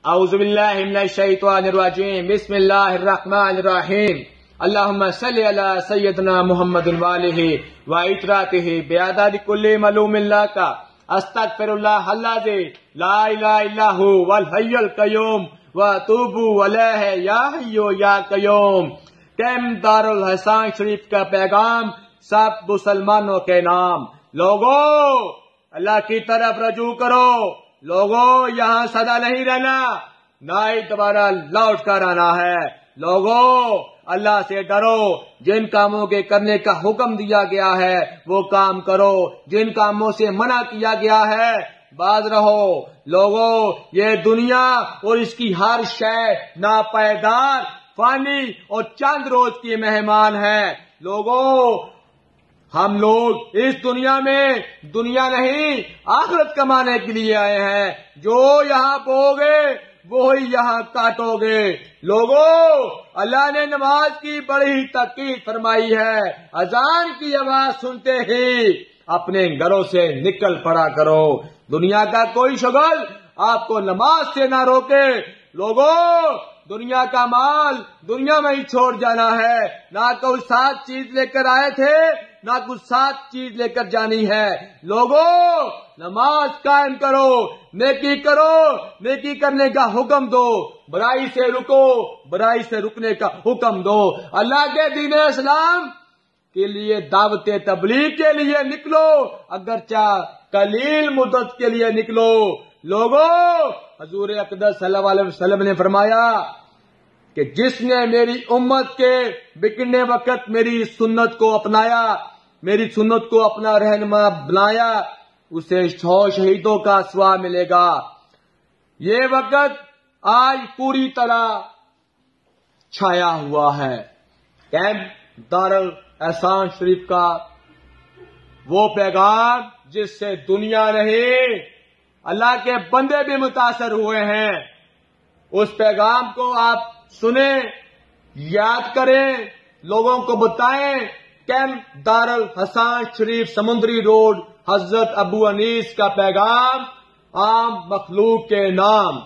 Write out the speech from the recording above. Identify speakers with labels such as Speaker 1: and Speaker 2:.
Speaker 1: اعوذ باللہ من الشیطان الرجیم بسم اللہ الرحمن الرحیم اللہم صلی علی سیدنا محمد والہ و اطراطہ بعدد کل معلوم اللہ کا استغفر اللہ الذی لا الہ الا ہو والحی القیوم واتوب الیہ یا حی یا قیوم۔ کیمپ دارالحسان شریف کا پیغام سب مسلمانوں کے نام۔ لوگوں اللہ کی طرف رجوع کرو، لوگوں یہاں سدا نہیں رہنا، نہ ہی دوبارہ لوٹ کر آنا ہے۔ لوگوں اللہ سے ڈرو، جن کاموں کے کرنے کا حکم دیا گیا ہے وہ کام کرو، جن کاموں سے منع کیا گیا ہے باز رہو۔ لوگوں یہ دنیا اور اس کی ہر شے ناپائیدار، فانی اور چند روز کی مہمان ہے۔ لوگوں ہم لوگ اس دنیا میں دنیا نہیں آخرت کمانے کے لیے آئے ہیں، جو یہاں بو گے وہی یہاں کاٹو گے۔ لوگوں اللہ نے نماز کی بڑی تاکید فرمائی ہے، اذان کی آواز سنتے ہی اپنے گھروں سے نکل پڑا کرو۔ دنیا کا کوئی شغل آپ کو نماز سے نہ روکے۔ لوگوں دنیا کا مال دنیا میں ہی چھوڑ جانا ہے، نہ کوئی ساتھ چیز لے کر آئے تھے نہ کچھ ساتھ چیز لے کر جانی ہے۔ لوگوں نماز قائم کرو، نیکی کرو، نیکی کرنے کا حکم دو، برائی سے رکو، برائی سے رکنے کا حکم دو۔ اللہ کے دین اسلام کے لیے دعوت تبلیغ کے لیے نکلو، اگرچہ قلیل مدت کے لیے نکلو۔ لوگوں حضور اقدس صلی اللہ علیہ وسلم نے فرمایا کہ جس نے میری امت کے بگڑنے وقت میری سنت کو اپنایا، میری سنت کو اپنا رہنما بنایا، اسے 100 شہیدوں کا ثواب ملے گا۔ یہ وقت آج پوری طرح چھایا ہوا ہے۔ کیمپ دارالحسان شریف کا وہ پیغام جس سے دنیا نہیں اللہ کے بندے بھی متاثر ہوئے ہیں، اس پیغام کو آپ سنیں، یاد کریں، لوگوں کو بتائیں۔ کیمپ دارالحسان شریف سمندری روڈ حضرت ابو انیس کا پیغام عام مخلوق کے نام۔